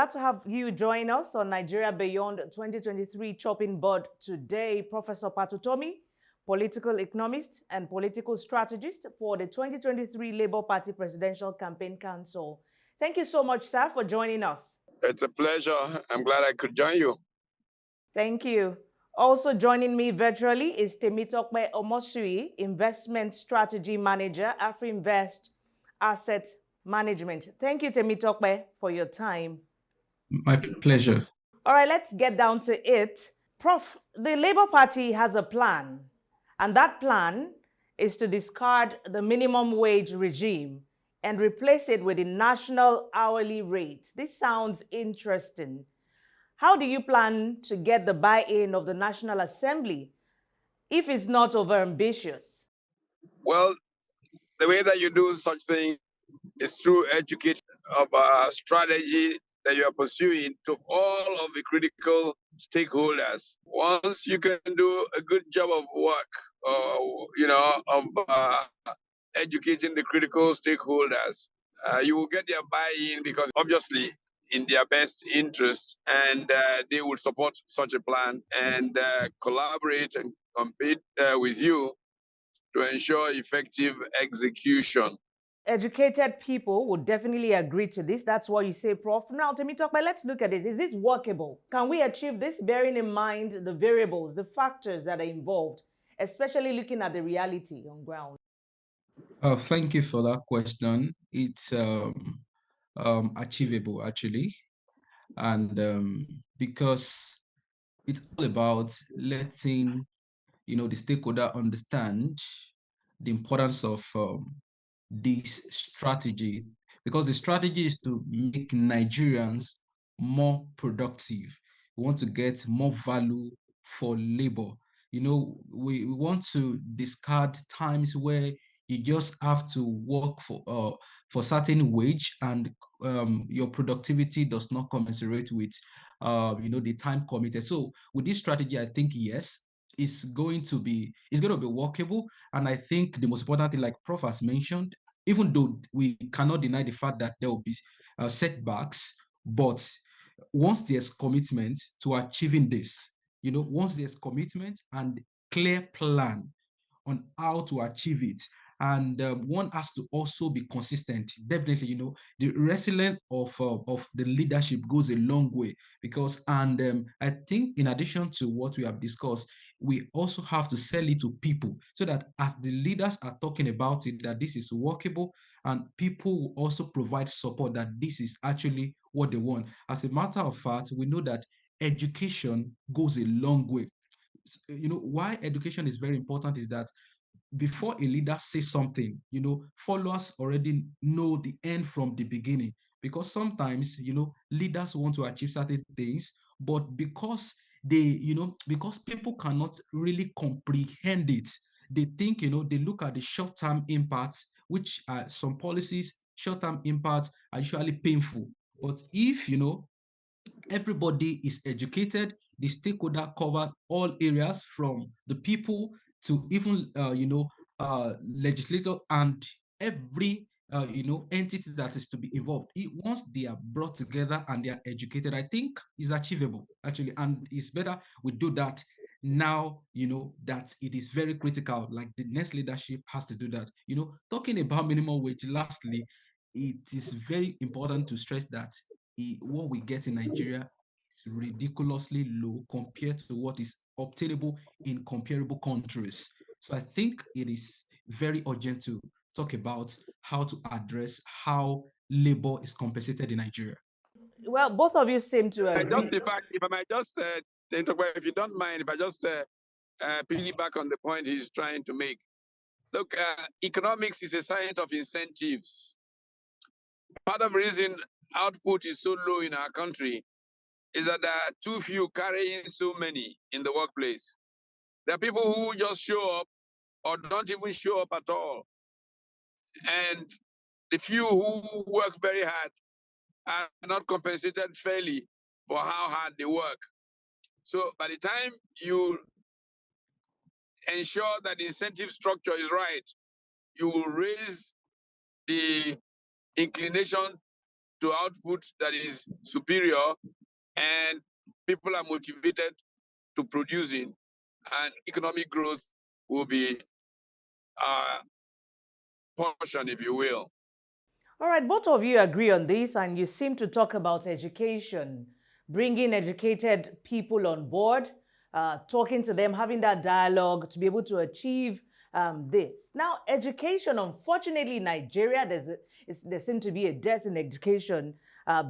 glad to have you join us on Nigeria Beyond 2023 chopping board today. Professor Pat Utomi, political economist and political strategist for the 2023 Labour Party Presidential Campaign Council. Thank you so much, sir, for joining us. It's a pleasure. I'm glad I could join you. Thank you. Also joining me virtually is Temitope Omosuyi, Investment Strategy Manager, Afrinvest Asset Management. Thank you, Temitope, for your time. My pleasure. All right, let's get down to it. Prof, the Labour Party has a plan, and that plan is to discard the minimum wage regime and replace it with a national hourly rate. This sounds interesting. How do you plan to get the buy-in of the National Assembly if it's not overambitious? Well, the way that you do such thing is through education of a strategy that you are pursuing to all of the critical stakeholders. Once you can do a good job of work, of educating the critical stakeholders, you will get their buy-in because obviously in their best interest, and they will support such a plan and collaborate and compete with you to ensure effective execution. Educated people would definitely agree to this. That's what you say, Prof. Now, Temitope, let's look at this. Is this workable? Can we achieve this bearing in mind the variables, the factors that are involved, especially looking at the reality on ground? Thank you for that question. It's achievable, actually. And because it's all about letting the stakeholder understand the importance of this strategy, because the strategy is to make Nigerians more productive. We want to get more value for labor. We want to discard times where you just have to work for certain wage, and your productivity does not commensurate with the time committed. So with this strategy, I think yes, it's going to be workable. And I think the most important thing, like Prof has mentioned, even though we cannot deny the fact that there will be setbacks, but once there's commitment to achieving this, once there's commitment and clear plan on how to achieve it, and one has to also be consistent. Definitely, the resilience of the leadership goes a long way, because, and I think in addition to what we have discussed, we also have to sell it to people, so that as the leaders are talking about it, that this is workable, and people will also provide support that this is actually what they want. As a matter of fact, we know that education goes a long way. Why education is very important is that before a leader says something, followers already know the end from the beginning. Because sometimes, leaders want to achieve certain things, but because because people cannot really comprehend it, they think, they look at the short-term impacts, which are some policies, short-term impacts are usually painful. But if, everybody is educated, the stakeholder covers all areas from the people to even legislator and every entity that is to be involved. Once they are brought together and they are educated, I think is achievable actually, and it's better we do that now. That it is very critical. Like the next leadership has to do that. Talking about minimum wage. Lastly, it is very important to stress that what we get in Nigeria is ridiculously low compared to what is obtainable in comparable countries. So I think it is very urgent to talk about how to address how labor is compensated in Nigeria. Well, both of you seem to agree. If I might just, if you don't mind, if I just piggyback on the point he's trying to make. Look, economics is a science of incentives. Part of the reason output is so low in our country is that there are too few carrying so many in the workplace. There are people who just show up or don't even show up at all. And the few who work very hard are not compensated fairly for how hard they work. So by the time you ensure that the incentive structure is right, you will raise the inclination to output that is superior, and people are motivated to producing, and economic growth will be portion, if you will. All right, both of you agree on this, and you seem to talk about education, bringing educated people on board, talking to them, having that dialogue to be able to achieve this. Now, education, unfortunately, in Nigeria, there seems to be a debt in education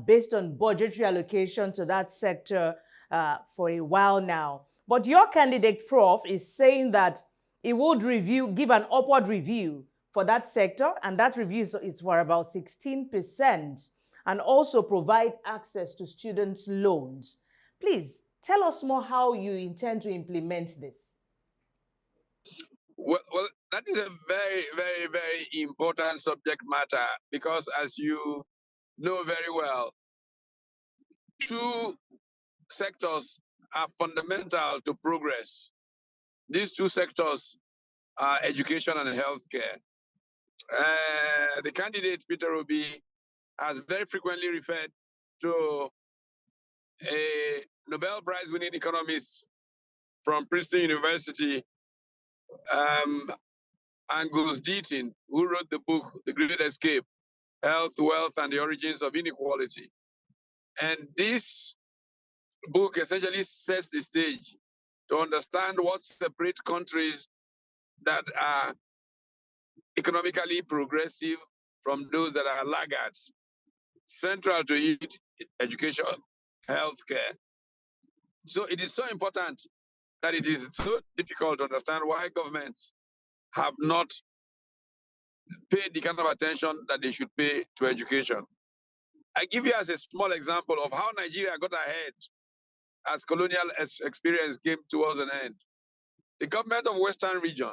based on budgetary allocation to that sector for a while now. But your candidate, Prof, is saying that it would give an upward review for that sector, and that review is for about 16%, and also provide access to students' loans. Please tell us more how you intend to implement this. Well, that is a very, very, very important subject matter, because as you know very well, two sectors are fundamental to progress. These two sectors are education and healthcare. The candidate, Peter Obi, has very frequently referred to a Nobel Prize winning economist from Princeton University, Angus Deaton, who wrote the book, The Great Escape, Health, Wealth, and the Origins of Inequality. And this book essentially sets the stage to understand what separates countries that are economically progressive from those that are laggards. Central to it, education, healthcare. So it is so important that it is so difficult to understand why governments have not paid the kind of attention that they should pay to education. I give you as a small example of how Nigeria got ahead as colonial experience came towards an end. The government of Western region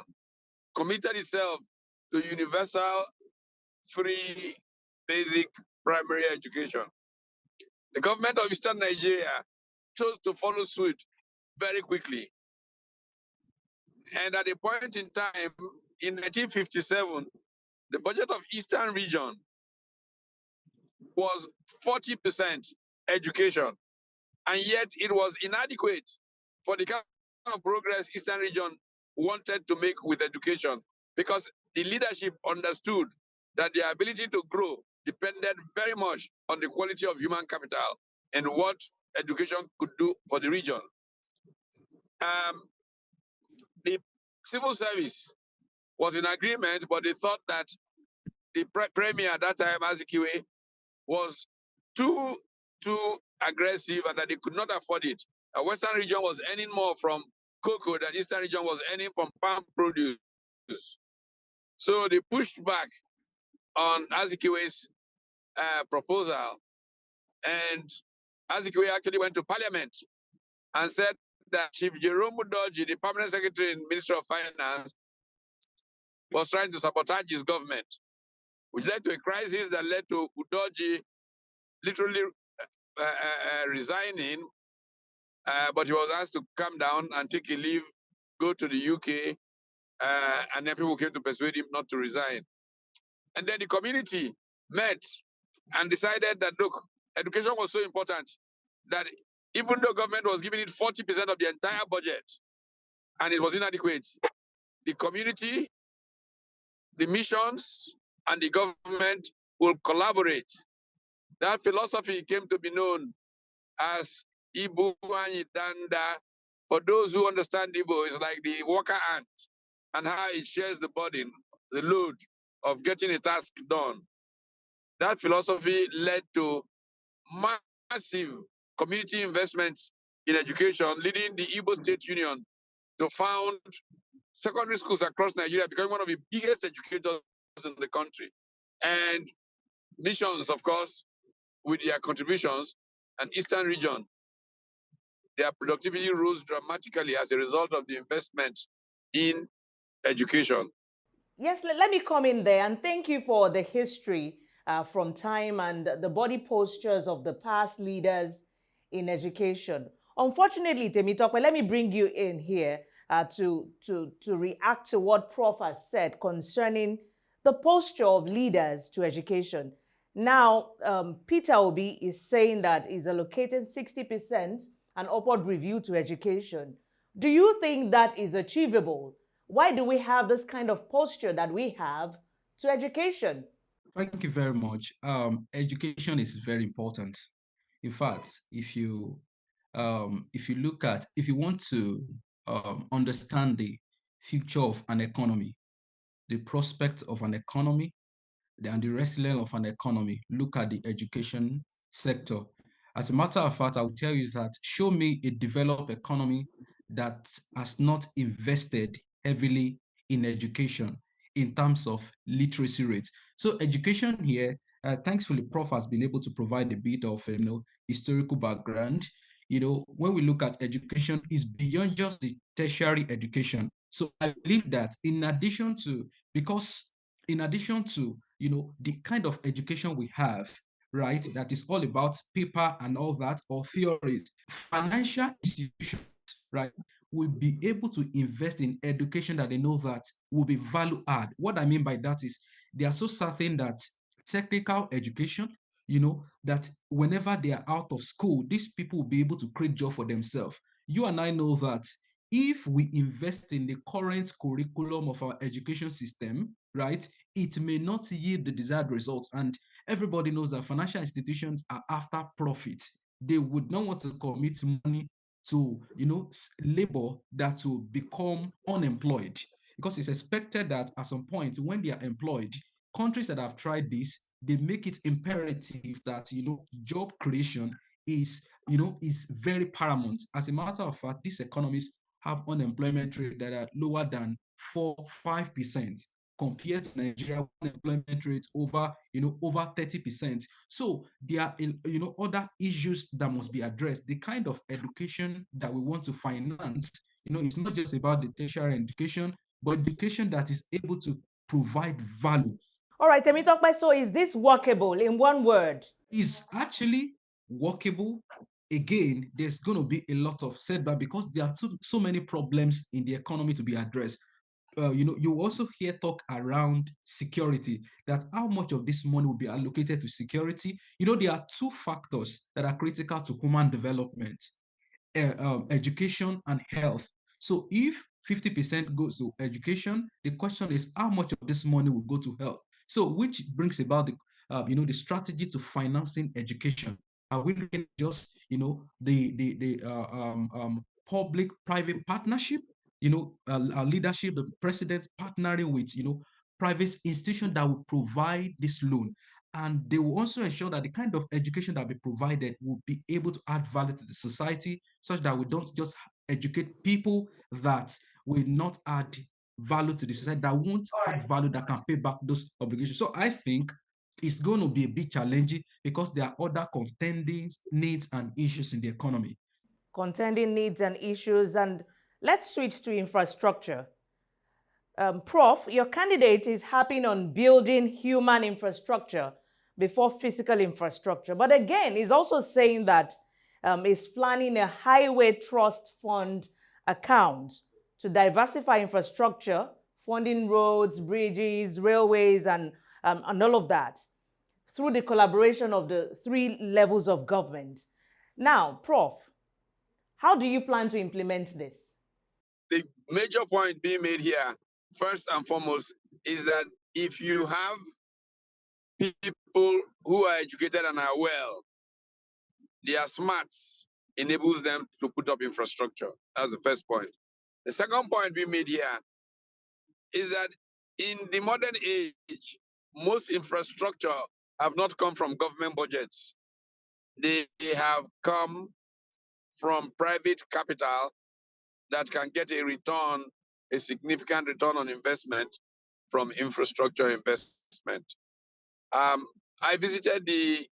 committed itself to universal free basic primary education. The government of Eastern Nigeria chose to follow suit very quickly. And at a point in time, in 1957, the budget of Eastern region was 40% education, and yet it was inadequate for the kind of progress Eastern region wanted to make with education, because the leadership understood that their ability to grow depended very much on the quality of human capital and what education could do for the region. The civil service was in agreement, but they thought that the premier at that time, Azikiwe, was too aggressive and that they could not afford it. The Western region was earning more from cocoa than Eastern region was earning from palm produce. So they pushed back on Azikiwe's proposal, and Azikiwe actually went to Parliament and said that Chief Jerome Udoji, the permanent secretary in Ministry of Finance, was trying to sabotage his government, which led to a crisis that led to Udoji literally resigning, but he was asked to come down and take a leave, go to the UK, and then people came to persuade him not to resign. And then the community met and decided that, look, education was so important that even though government was giving it 40% of the entire budget and it was inadequate, the community, the missions, and the government will collaborate. That philosophy came to be known as Ibu Anyi Danda. For those who understand Igbo, it's like the worker ant and how it shares the burden, the load of getting a task done. That philosophy led to massive community investments in education, leading the Igbo State Union to found secondary schools across Nigeria, becoming one of the biggest educators in the country. And missions, of course, with their contributions, and Eastern region, their productivity rose dramatically as a result of the investment in education. Yes, let me come in there, and thank you for the history from time and the body postures of the past leaders in education. Unfortunately, Temitope, let me bring you in here to react to what Prof has said concerning the posture of leaders to education. Now, Peter Obi is saying that he's allocating 60% an upward review to education. Do you think that is achievable? Why do we have this kind of posture that we have to education? Thank you very much. Education is very important. In fact, if you want to understand the future of an economy, the prospect of an economy, and the resilience of an economy, look at the education sector. As a matter of fact, I will tell you that show me a developed economy that has not invested heavily in education in terms of literacy rates. So education here, thankfully, Prof has been able to provide a bit of historical background. When we look at education, is beyond just the tertiary education. So I believe that because in addition to the kind of education we have, right, that is all about paper and all that, or theories, financial institutions, right, will be able to invest in education that they know that will be value add. What I mean by that is they are so certain that technical education, that whenever they are out of school, these people will be able to create job for themselves. You and I know that if we invest in the current curriculum of our education system, right, it may not yield the desired results. And everybody knows that financial institutions are after profit. They would not want to commit money to, labor that will become unemployed, because it's expected that at some point when they are employed, countries that have tried this, they make it imperative that, job creation is very paramount. As a matter of fact, these economies have unemployment rate that are lower than 4-5%, compared to Nigeria unemployment rates over 30%. So there are other issues that must be addressed. The kind of education that we want to finance, it's not just about the tertiary education, but education that is able to provide value. All right, Temitope, so is this workable in one word? Is actually workable. Again, there's going to be a lot of setback because there are so many problems in the economy to be addressed. You also hear talk around security, that how much of this money will be allocated to security. There are two factors that are critical to human development: education and health. So if 50% goes to education, the question is how much of this money will go to health? So which brings about the strategy to financing education. Are we looking at just the public-private partnership? Our leadership, the president partnering with private institutions that will provide this loan, and they will also ensure that the kind of education that will be provided will be able to add value to the society, such that we don't just educate people that will not add value to the society, that won't add value, that can pay back those obligations. So I think it's going to be a bit challenging because there are other contending needs and issues in the economy. Contending needs and issues. And let's switch to infrastructure. Prof, your candidate is harping on building human infrastructure before physical infrastructure. But again, he's also saying that he's planning a highway trust fund account to diversify infrastructure, funding roads, bridges, railways, and all of that through the collaboration of the three levels of government. Now, Prof, how do you plan to implement this? The major point being made here, first and foremost, is that if you have people who are educated and are well, their smarts enables them to put up infrastructure. That's the first point. The second point being made here is that in the modern age, most infrastructure have not come from government budgets. They have come from private capital that can get a return, a significant return on investment from infrastructure investment. I visited the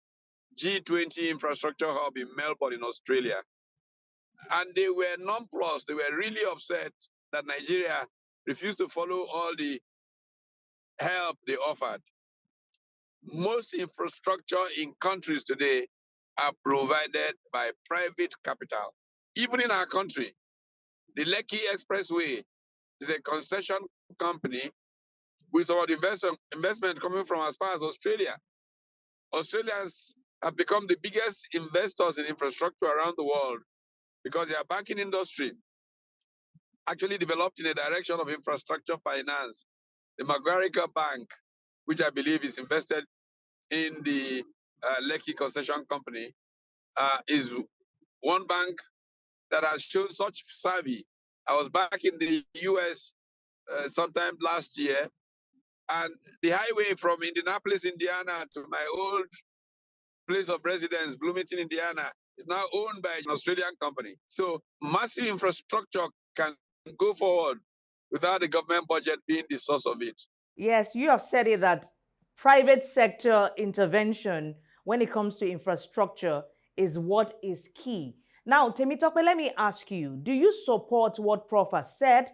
G20 infrastructure hub in Melbourne in Australia, and they were nonplussed. They were really upset that Nigeria refused to follow all the help they offered. Most infrastructure in countries today are provided by private capital. Even in our country, the Lekki Expressway is a concession company with some of the investment coming from as far as Australia. Australians have become the biggest investors in infrastructure around the world because their banking industry actually developed in a direction of infrastructure finance. The Macquarie Bank, which I believe is invested in the Lekki Concession Company, is one bank that has shown such savvy. I was back in the US sometime last year, and the highway from Indianapolis, Indiana to my old place of residence, Bloomington, Indiana, is now owned by an Australian company. So massive infrastructure can go forward without the government budget being the source of it. Yes, you have said it that private sector intervention when it comes to infrastructure is what is key. Now, Temitope, let me ask you, do you support what Prof has said?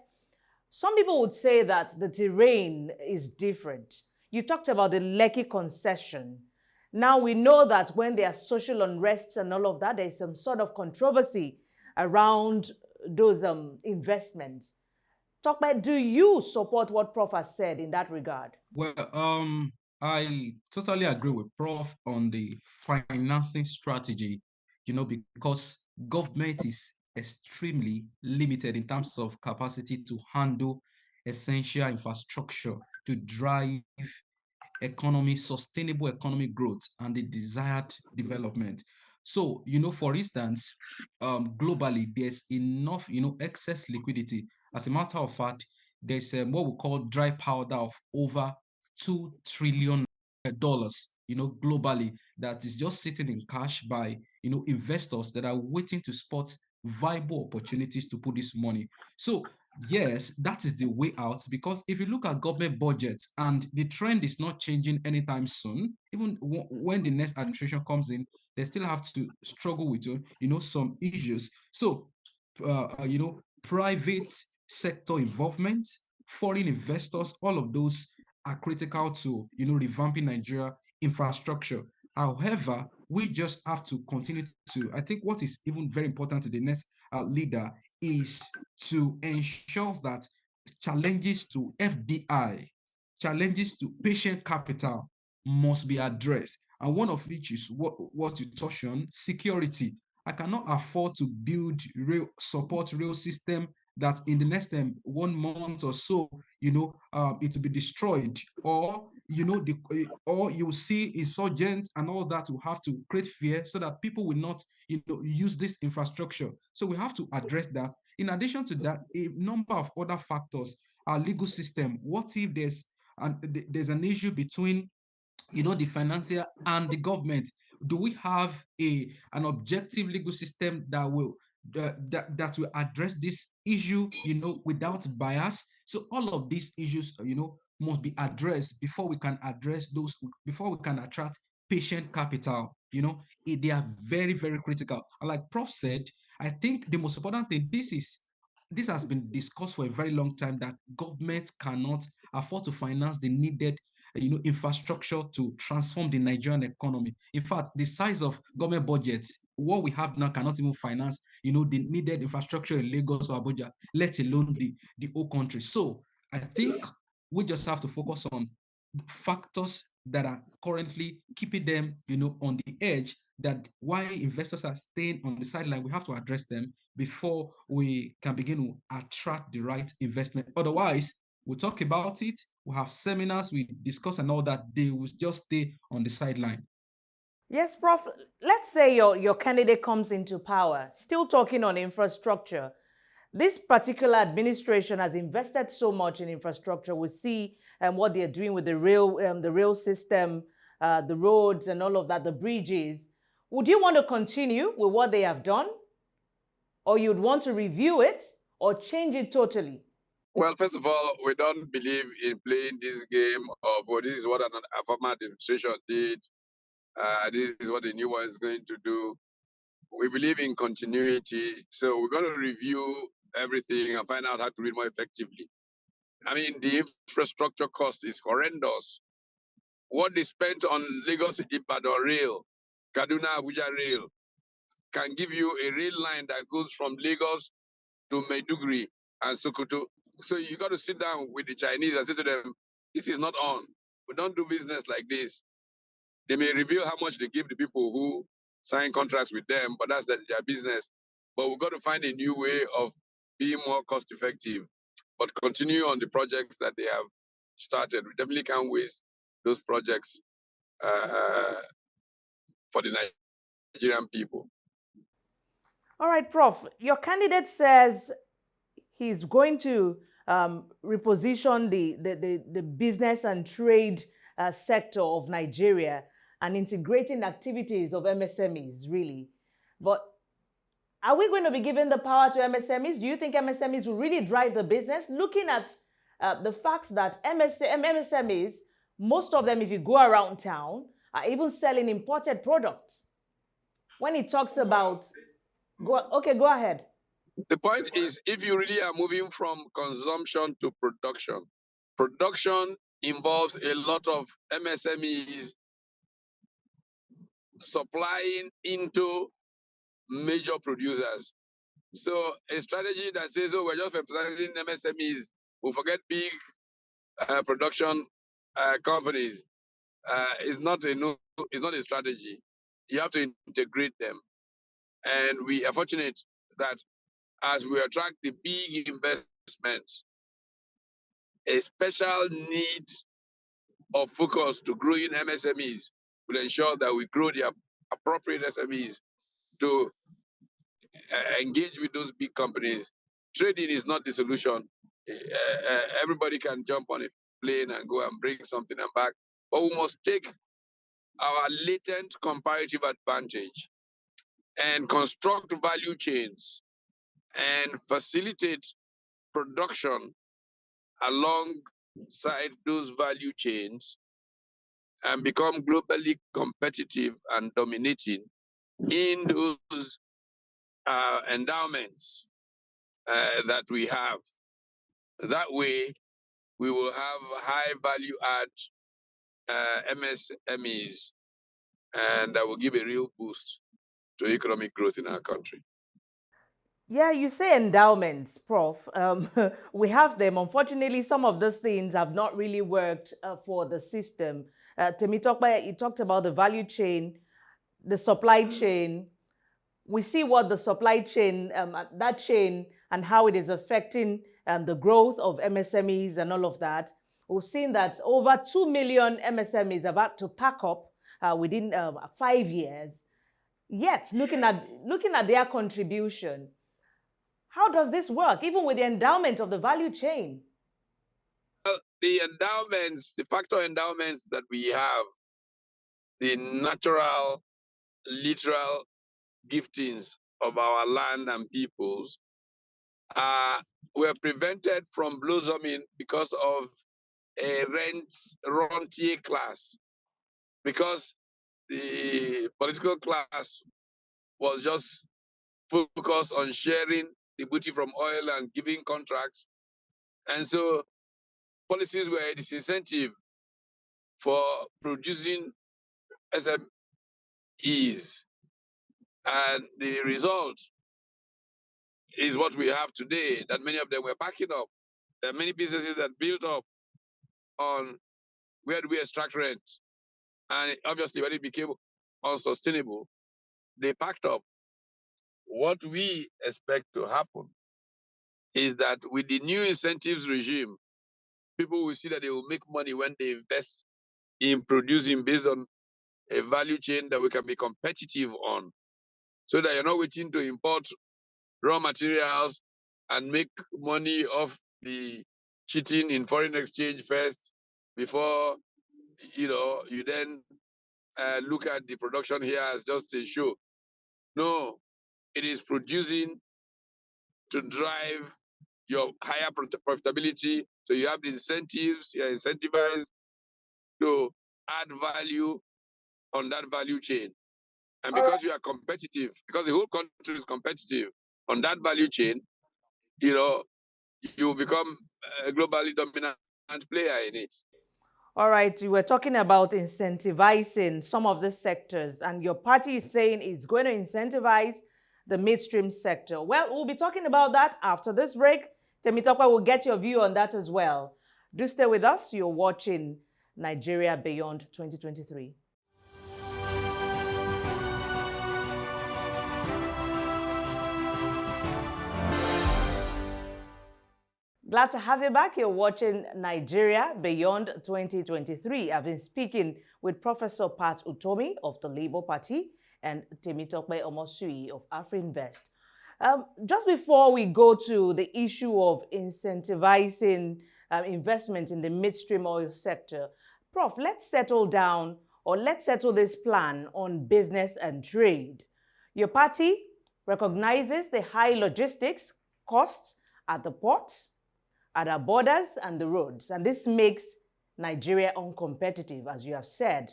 Some people would say that the terrain is different. You talked about the Lekki concession. Now we know that when there are social unrests and all of that, there's some sort of controversy around those investments. Talk about, do you support what Prof has said in that regard? Well, I totally agree with Prof on the financing strategy, because government is extremely limited in terms of capacity to handle essential infrastructure to drive sustainable economic growth and the desired development. So, for instance, globally, there's enough, excess liquidity. As a matter of fact, there's what we call dry powder of over $2 trillion, globally, that is just sitting in cash by, investors that are waiting to spot viable opportunities to put this money. So yes, that is the way out, because if you look at government budgets and the trend is not changing anytime soon, even when the next administration comes in, they still have to struggle with some issues. So private sector involvement, foreign investors, all of those are critical to revamping Nigeria infrastructure. However, we just have to continue to, I think what is even very important to the next leader is to ensure that challenges to FDI, challenges to patient capital must be addressed. And one of which is what you touched on, security. I cannot afford to support real system that in the next 1 month or so, it will be destroyed, or or you see insurgents and all that will have to create fear so that people will not use this infrastructure. So we have to address that. In addition to that, a number of other factors, our legal system. What if there's an issue between the financier and the government? Do we have an objective legal system that will address this issue without bias? So all of these issues must be addressed before we can attract patient capital. They are very, very critical. And like Prof said, I think the most important thing, this has been discussed for a very long time, that government cannot afford to finance the needed infrastructure to transform the Nigerian economy. In fact, the size of government budgets, what we have now, cannot even finance the needed infrastructure in Lagos or Abuja, let alone the whole country. So I think we just have to focus on factors that are currently keeping them on the edge, that why investors are staying on the sideline. We have to address them before we can begin to attract the right investment. Otherwise, we'll talk about it, we'll have seminars, we discuss and all that, they will just stay on the sideline. Yes, Prof. Let's say your candidate comes into power, still talking on infrastructure. This particular administration has invested so much in infrastructure. We see what they're doing with the rail system, the roads and all of that, the bridges. Would you want to continue with what they have done? Or you'd want to review it or change it totally? Well, first of all, we don't believe in playing this game of, oh, this is what a former administration did. This is what the new one is going to do. We believe in continuity. So we're going to review everything and find out how to do it more effectively. I mean, the infrastructure cost is horrendous. What they spent on Lagos-Ibadan rail, Kaduna-Abuja rail, can give you a rail line that goes from Lagos to Maiduguri and Sokoto. So you got to sit down with the Chinese and say to them, this is not on. We don't do business like this. They may reveal how much they give the people who sign contracts with them, but that's their business. But we've got to find a new way of being more cost effective, but continue on the projects that they have started. We definitely can't waste those projects for the Nigerian people. All right, Prof. Your candidate says he's going to reposition the business and trade sector of Nigeria and integrating activities of MSMEs, really. But are we going to be giving the power to MSMEs? Do you think MSMEs will really drive the business? Looking at the facts that MSMEs, most of them, if you go around town, are even selling imported products. When he talks about, go ahead. The point is, if you really are moving from consumption to production, production involves a lot of MSMEs supplying into major producers. So a strategy that says, oh, we're just emphasizing MSMEs, we'll forget big production companies, is not a strategy. You have to integrate them. And we are fortunate that as we attract the big investments, a special need of focus to growing MSMEs will ensure that we grow the appropriate SMEs to engage with those big companies. Trading is not the solution. Everybody can jump on a plane and go and bring something and back, but we must take our latent comparative advantage and construct value chains and facilitate production alongside those value chains and become globally competitive and dominating in those endowments that we have. That way, we will have high value add MSMEs, and that will give a real boost to economic growth in our country. Yeah, you say endowments, Prof. We have them. Unfortunately, some of those things have not really worked for the system. Temitope, you talked about the value chain, the supply chain. We see what the supply chain, that chain, and how it is affecting the growth of MSMEs and all of that. We've seen that over 2 million MSMEs have had to pack up within 5 years. Yet, looking at their contribution, how does this work, even with the endowment of the value chain? Well, the endowments, the factor endowments that we have, the natural, literal giftings of our land and peoples, were prevented from blossoming because of a rentier class, because the political class was just focused on sharing the booty from oil and giving contracts. And so policies were a disincentive for producing SMEs. And the result is what we have today, that many of them were backing up. There are many businesses that built up on where do we extract rent. And obviously, when it became unsustainable, they packed up. What we expect to happen is that with the new incentives regime, people will see that they will make money when they invest in producing based on a value chain that we can be competitive on, so that you're not waiting to import raw materials and make money off the cheating in foreign exchange first before you then look at the production here as just a show. No, it is producing to drive your higher profitability. So you have the incentives, you're incentivized to add value on that value chain. And because you are competitive, because the whole country is competitive on that value chain, you become a globally dominant player in it. All right, you were talking about incentivizing some of the sectors, and your party is saying it's going to incentivize the midstream sector. Well, we'll be talking about that after this break. Temitope will get your view on that as well. Do stay with us. You're watching Nigeria Beyond 2023. Glad to have you back. You're watching Nigeria Beyond 2023. I've been speaking with Professor Pat Utomi of the Labour Party and Temitope Omosuyi of Afrinvest. Just before we go to the issue of incentivizing investment in the midstream oil sector, Prof, let's settle down, or let's settle this plan on business and trade. Your party recognizes the high logistics costs at the ports, at our borders and the roads, and this makes Nigeria uncompetitive, as you have said.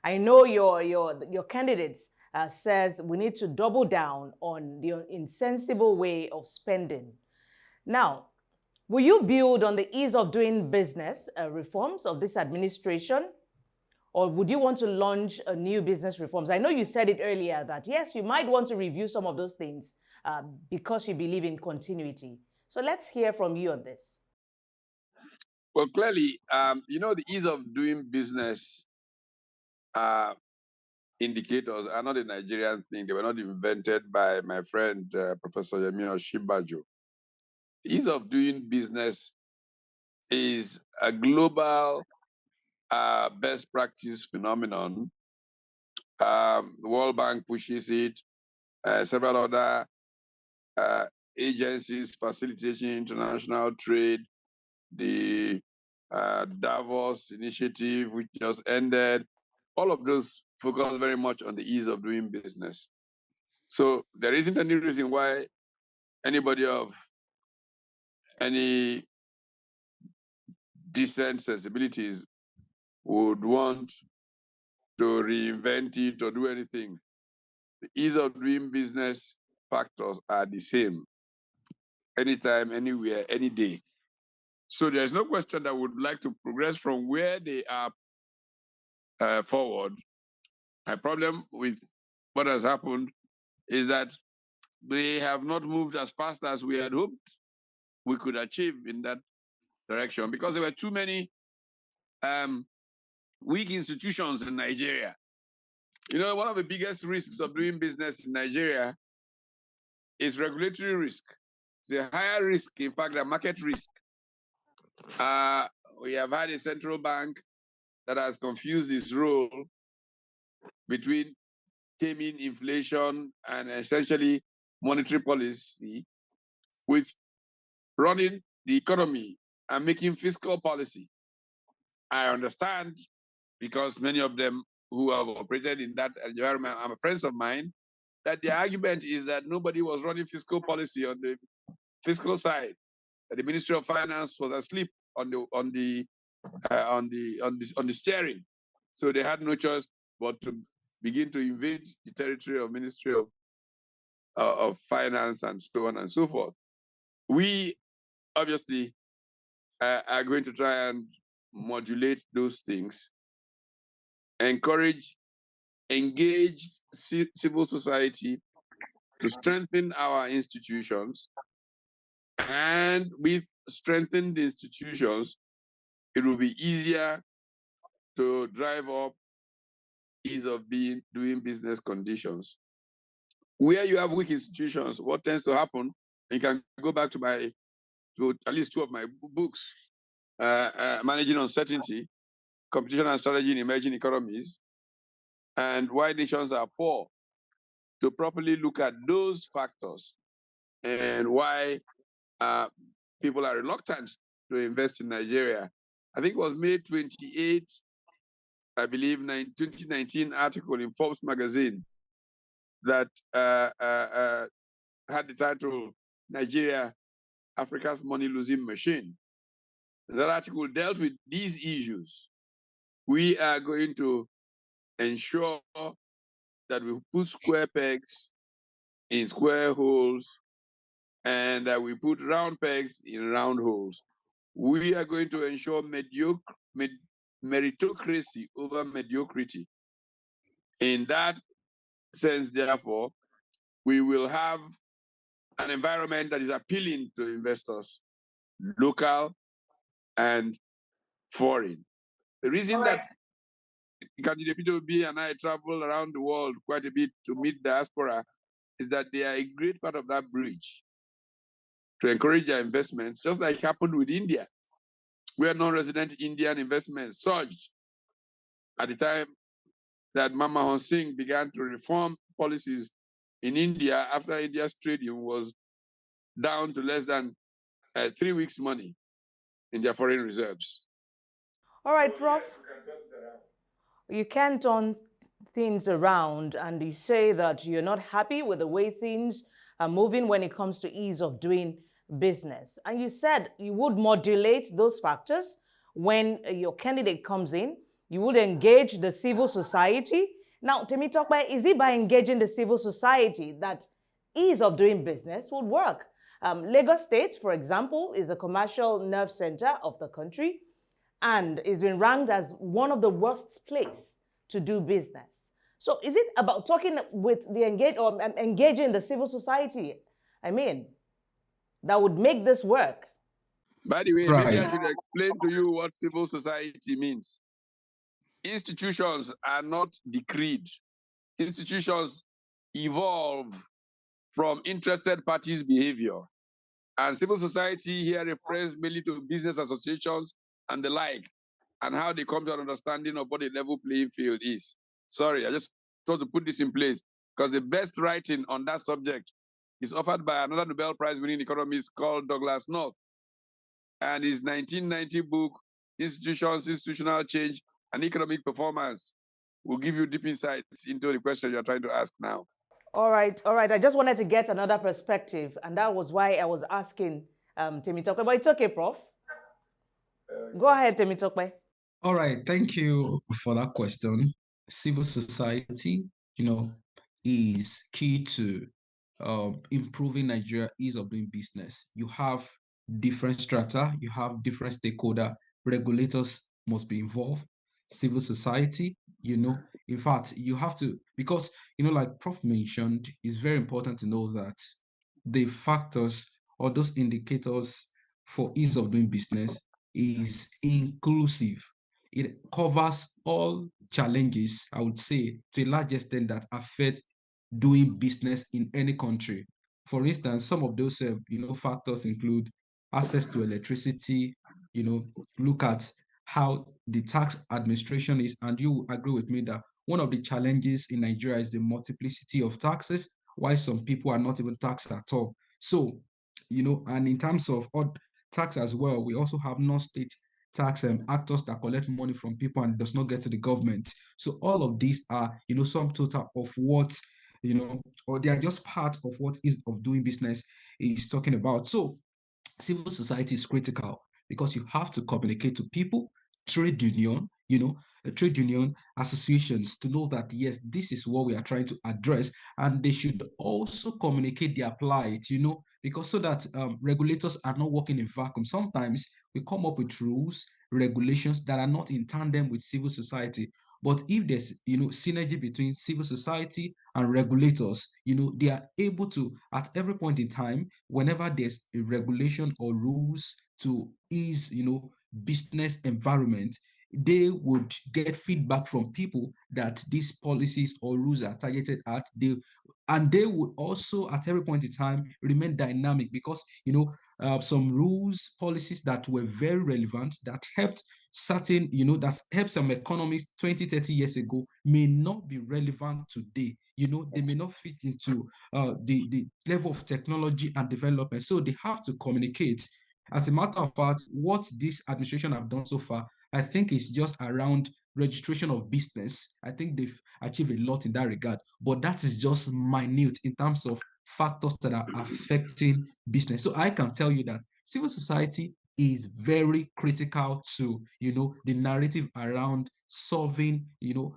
I know your candidates says we need to double down on the insensible way of spending. Now, will you build on the ease of doing business reforms of this administration, or would you want to launch a new business reforms? I know you said it earlier that yes, you might want to review some of those things because you believe in continuity. So let's hear from you on this. Well, clearly, the ease of doing business indicators are not a Nigerian thing. They were not invented by my friend, Professor Yemisi Lanre-Idowu. Ease of doing business is a global best practice phenomenon. The World Bank pushes it. Several other agencies facilitating international trade. The Davos initiative, which just ended, all of those focus very much on the ease of doing business. So there isn't any reason why anybody of any decent sensibilities would want to reinvent it or do anything. The ease of doing business factors are the same anytime, anywhere, any day. So there's no question that would like to progress from where they are forward. My problem with what has happened is that they have not moved as fast as we had hoped we could achieve in that direction, because there were too many weak institutions in Nigeria. One of the biggest risks of doing business in Nigeria is regulatory risk. It's a higher risk, in fact, than market risk. We have had a central bank that has confused its role between taming inflation and essentially monetary policy with running the economy and making fiscal policy. I understand, because many of them who have operated in that environment are friends of mine, that the argument is that nobody was running fiscal policy on the fiscal side, that the Ministry of Finance was asleep on the steering, so they had no choice but to begin to invade the territory of Ministry of Finance and so on and so forth. We obviously are going to try and modulate those things, encourage engaged civil society to strengthen our institutions, and with strengthened institutions, it will be easier to drive up ease of doing business conditions. Where you have weak institutions, what tends to happen, and you can go back to at least two of my books, Managing Uncertainty, Competition and Strategy in Emerging Economies, and Why Nations Are Poor, to properly look at those factors and why people are reluctant to invest in Nigeria. I think it was May 28, I believe, 2019 article in Forbes magazine that had the title, Nigeria, Africa's Money-Losing Machine. That article dealt with these issues. We are going to ensure that we put square pegs in square holes, and that we put round pegs in round holes. We are going to ensure meritocracy over mediocrity. In that sense, therefore, we will have an environment that is appealing to investors, local and foreign. The reason that candidate P2B and I travel around the world quite a bit to meet diaspora is that they are a great part of that bridge. to encourage their investments, just like happened with India, where non-resident Indian investments surged at the time that Manmohan Singh began to reform policies in India after India's trade was down to less than 3 weeks' money in their foreign reserves. All right, Prof. You can turn things around, and you say that you're not happy with the way things are moving when it comes to ease of doing business. And you said you would modulate those factors when your candidate comes in. You would engage the civil society. Now, Temitope, is it by engaging the civil society that ease of doing business would work? Lagos State, for example, is a commercial nerve center of the country and is been ranked as one of the worst places to do business. So is it about talking with the engaging the civil society, I mean, that would make this work? By the way, Right. maybe I should explain to you what civil society means. Institutions are not decreed. Institutions evolve from interested parties' behavior. And civil society here refers mainly to business associations and the like, and how they come to an understanding of what a level playing field is. Sorry, I just thought to put this in place because the best writing on that subject is offered by another Nobel Prize winning economist called Douglas North. And his 1990 book, Institutions, Institutional Change, and Economic Performance, will give you deep insights into the question you're trying to ask now. All right. I just wanted to get another perspective, and that was why I was asking Temitope, but it's okay, Prof. Go ahead, Temitope. All right, thank you for that question. Civil society, is key to improving Nigeria ease of doing business. You have different strata, you have different stakeholder, regulators must be involved, civil society, in fact, you have to, because, like Prof mentioned, it's very important to know that the factors or those indicators for ease of doing business is inclusive. It covers all challenges, I would say, to a large extent that affect doing business in any country. For instance, some of those factors include access to electricity, look at how the tax administration is, and you agree with me that one of the challenges in Nigeria is the multiplicity of taxes, why some people are not even taxed at all. So, and in terms of odd tax as well, we also have non-state tax actors that collect money from people and does not get to the government. So all of these are, some total of what, or they are just part of what is of doing business is talking about. So civil society is critical because you have to communicate to people, trade union, trade union associations to know that, yes, this is what we are trying to address. And they should also communicate their plight, because so that regulators are not working in vacuum. Sometimes we come up with rules, regulations that are not in tandem with civil society. But if there's, synergy between civil society and regulators, they are able to, at every point in time, whenever there's a regulation or rules to ease, business environment, they would get feedback from people that these policies or rules are targeted at. They would also, at every point in time, remain dynamic because, some rules, policies that were very relevant, that helped certain, that helped some economies 20, 30 years ago may not be relevant today. They may not fit into the level of technology and development. So they have to communicate. As a matter of fact, what this administration have done so far, I think is just around registration of business. I think they've achieved a lot in that regard, but that is just minute in terms of factors that are affecting business. So I can tell you that civil society is very critical to, the narrative around solving,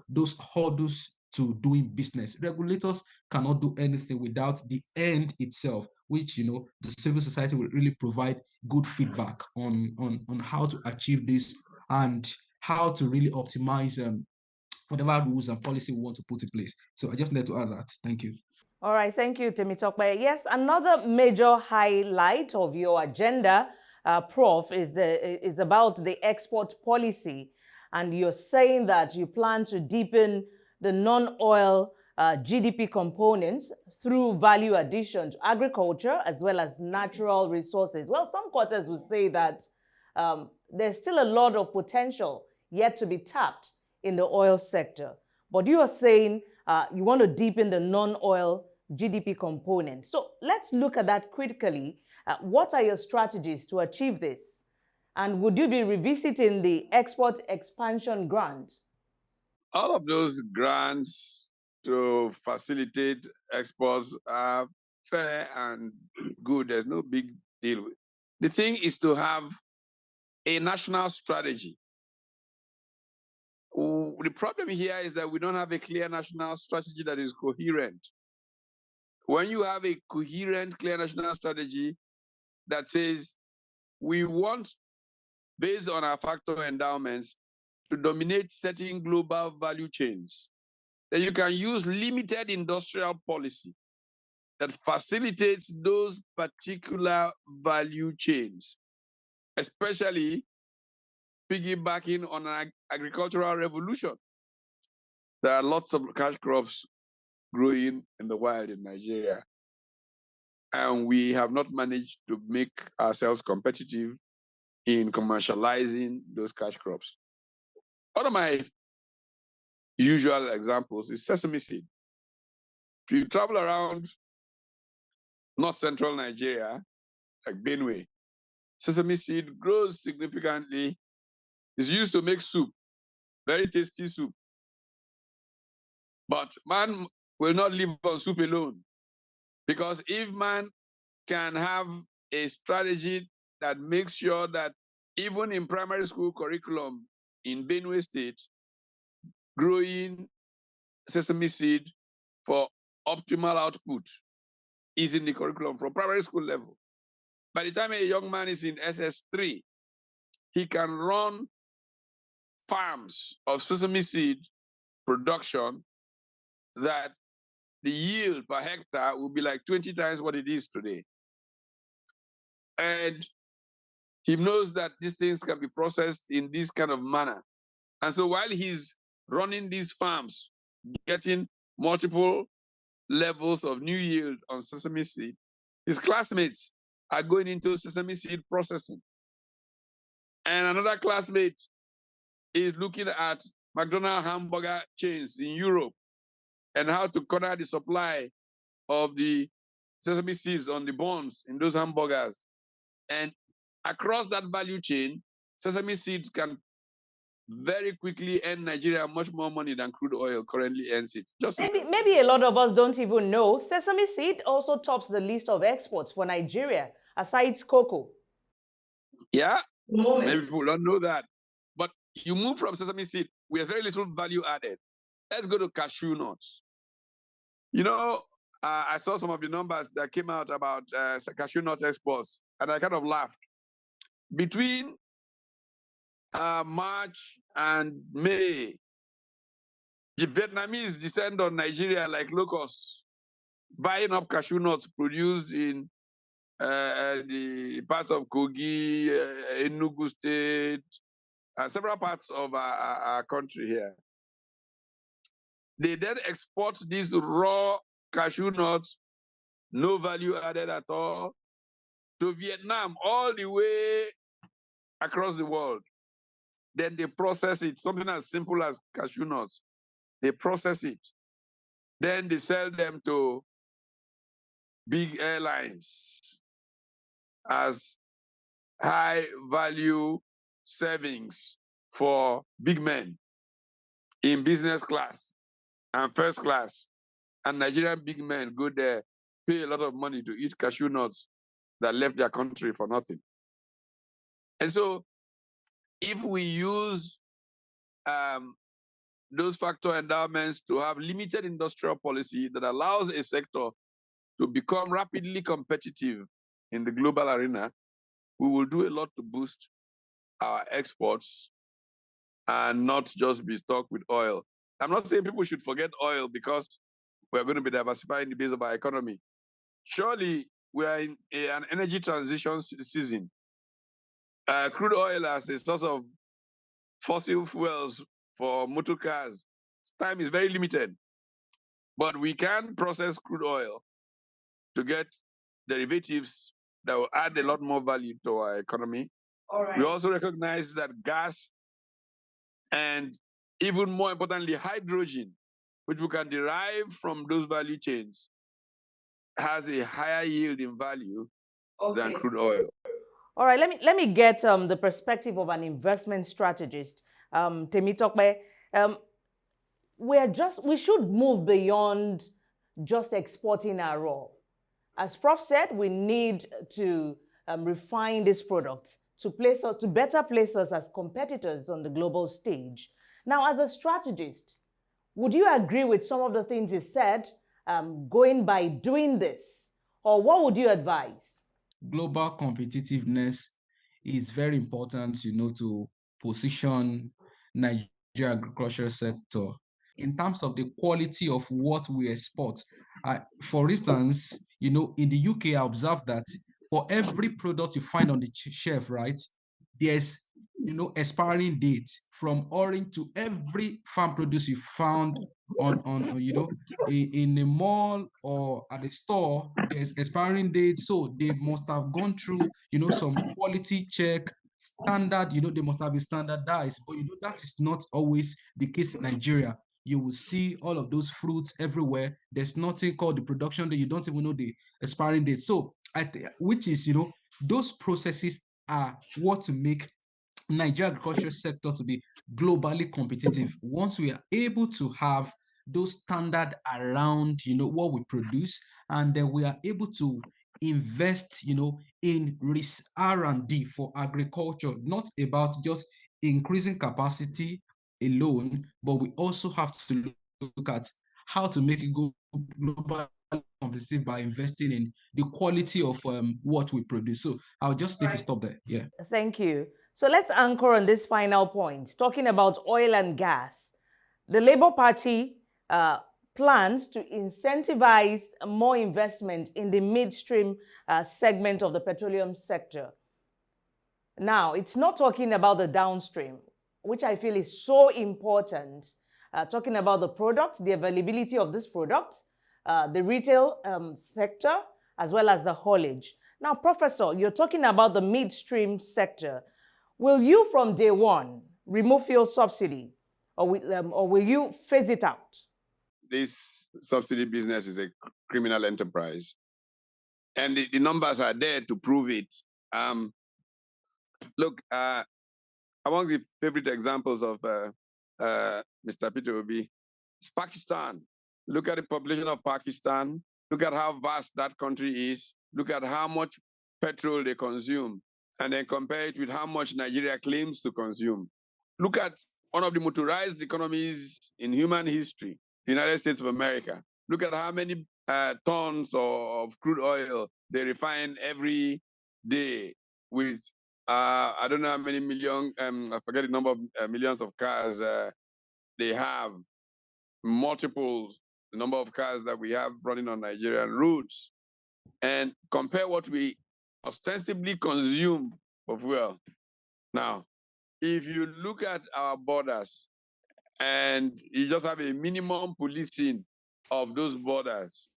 those hurdles to doing business. Regulators cannot do anything without the end itself, which, the civil society will really provide good feedback on how to achieve this and how to really optimize whatever rules and policy we want to put in place. So I just need to add that. Thank you. All right, thank you, Temitope. Yes, another major highlight of your agenda, Prof, is about the export policy. And you're saying that you plan to deepen the non-oil GDP components through value addition to agriculture as well as natural resources. Well, some quarters will say that there's still a lot of potential yet to be tapped in the oil sector. But you are saying you want to deepen the non-oil GDP component. So let's look at that critically. What are your strategies to achieve this? And would you be revisiting the export expansion grant? All of those grants to facilitate exports are fair and good. There's no big deal. The thing is to have a national strategy. The problem here is that we don't have a clear national strategy that is coherent. When you have a coherent, clear national strategy that says we want, based on our factor endowments, to dominate certain global value chains, then you can use limited industrial policy that facilitates those particular value chains, especially piggybacking on an agricultural revolution. There are lots of cash crops growing in the wild in Nigeria, and we have not managed to make ourselves competitive in commercializing those cash crops. One of my usual examples is sesame seed. If you travel around north central Nigeria, like Benue, sesame seed grows significantly. It's used to make soup, very tasty soup. But man will not live on soup alone, because if man can have a strategy that makes sure that even in primary school curriculum in Benue State, growing sesame seed for optimal output is in the curriculum from primary school level. By the time a young man is in SS3, he can run farms of sesame seed production that the yield per hectare will be like 20 times what it is today. And he knows that these things can be processed in this kind of manner. And so while he's running these farms, getting multiple levels of new yield on sesame seed, his classmates are going into sesame seed processing. And another classmate is looking at McDonald's hamburger chains in Europe and how to corner the supply of the sesame seeds on the buns in those hamburgers. And across that value chain, sesame seeds can very quickly earn Nigeria much more money than crude oil currently earns it. Maybe a lot of us don't even know sesame seed also tops the list of exports for Nigeria, aside cocoa. Yeah, maybe people don't know that. But you move from sesame seed with very little value added. Let's go to cashew nuts. You know, I saw some of the numbers that came out about cashew nut exports, and I kind of laughed. Between March and May, the Vietnamese descend on Nigeria like locusts, buying up cashew nuts produced in the parts of Kogi, Enugu State, several parts of our country here. They then export these raw cashew nuts, no value added at all, to Vietnam, all the way across the world. Then they process it, something as simple as cashew nuts. They process it. Then they sell them to big airlines as high value savings for big men in business class and first class. And Nigerian big men go there, pay a lot of money to eat cashew nuts that left their country for nothing. And so if we use those factor endowments to have limited industrial policy that allows a sector to become rapidly competitive in the global arena, we will do a lot to boost our exports and not just be stuck with oil. I'm not saying people should forget oil because we're going to be diversifying the base of our economy. Surely we are in an energy transition season. Crude oil as a source of fossil fuels for motor cars, time is very limited. But we can process crude oil to get derivatives that will add a lot more value to our economy. We also recognize that gas and even more importantly, hydrogen, which we can derive from those value chains, has a higher yield in value than crude oil. All right, let me get the perspective of an investment strategist, Temitope. We should move beyond just exporting our raw. As Prof said, we need to refine these products to better place us as competitors on the global stage. Now, as a strategist, would you agree with some of the things he said, going by doing this, or what would you advise? Global competitiveness is very important, to position Nigeria agricultural sector in terms of the quality of what we export. For instance, in the UK, I observed that for every product you find on the shelf, right, there's expiring date from orange to every farm produce you found on in a mall or at a store. There's expiring date, so they must have gone through some quality check standard. They must have been standardized, but that is not always the case in Nigeria. You will see all of those fruits everywhere. There's nothing called the production date. You don't even know the expiring date. So which is those processes are what to make Nigeria agriculture sector to be globally competitive. Once we are able to have those standards around what we produce, and then we are able to invest in R&D for agriculture, not about just increasing capacity alone, but we also have to look at how to make it go globally competitive by investing in the quality of what we produce. So I'll just need to stop there. Yeah. Thank you. So let's anchor on this final point, talking about oil and gas. The Labour Party plans to incentivize more investment in the midstream segment of the petroleum sector. Now, it's not talking about the downstream, which I feel is so important, talking about the product, the availability of this product, the retail sector, as well as the haulage. Now, Professor, you're talking about the midstream sector. Will you, from day one, remove fuel subsidy, or will you phase it out? This subsidy business is a criminal enterprise, and the numbers are there to prove it. Look, among the favorite examples of Mr. Utomi is Pakistan. Look at the population of Pakistan. Look at how vast that country is. Look at how much petrol they consume, and then compare it with how much Nigeria claims to consume. Look at one of the motorized economies in human history, the United States of America. Look at how many tons of crude oil they refine every day with, I don't know how many million, I forget the number of millions of cars they have, multiples, the number of cars that we have running on Nigerian roads, and compare what we ostensibly consume of fuel. Now, if you look at our borders and you just have a minimum policing of those borders,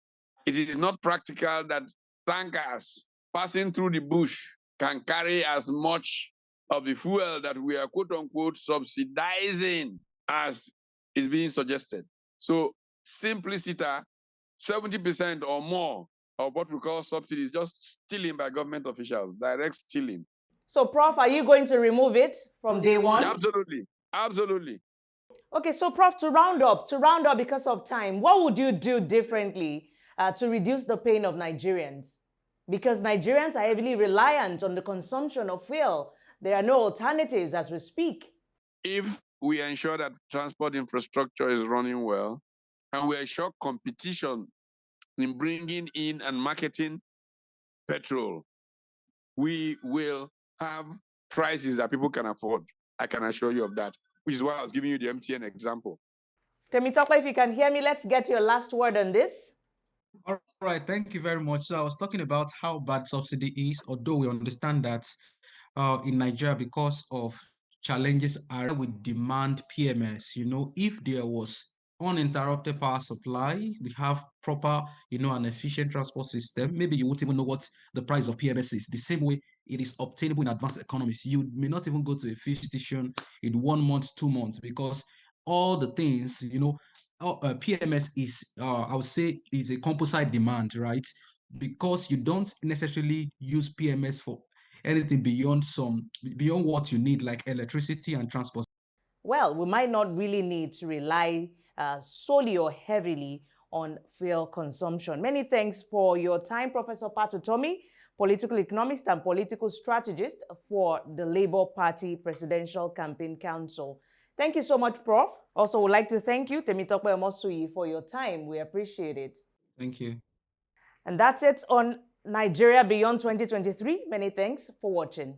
it is not practical that tankers passing through the bush can carry as much of the fuel that we are quote unquote subsidizing as is being suggested. So simpliciter, 70% or more of what we call subsidies just stealing by government officials, direct stealing. So, Prof, are you going to remove it from day one? Absolutely, absolutely. Okay, so Prof, to round up because of time, what would you do differently to reduce the pain of Nigerians? Because Nigerians are heavily reliant on the consumption of fuel. There are no alternatives as we speak. If we ensure that transport infrastructure is running well, and we ensure competition in bringing in and marketing petrol, we will have prices that people can afford. I can assure you of that, which is why I was giving you the MTN example. Temitope, if you can hear me, let's get your last word on this. All right, thank you very much. So I was talking about how bad subsidy is, although we understand that in Nigeria, because of challenges are with demand PMS, if there was uninterrupted power supply, we have proper, an efficient transport system. Maybe you won't even know what the price of PMS is. The same way it is obtainable in advanced economies. You may not even go to a fuel station in 1 month, 2 months, because all the things, PMS is, I would say, is a composite demand, right? Because you don't necessarily use PMS for anything beyond what you need, like electricity and transport. Well, we might not really need to rely solely or heavily on fuel consumption. Many thanks for your time, Professor Pat Utomi, political economist and political strategist for the Labour Party Presidential Campaign Council. Thank you so much, Prof. Also, would like to thank you, Temitope Omosuyi, for your time. We appreciate it. Thank you. And that's it on Nigeria Beyond 2023. Many thanks for watching.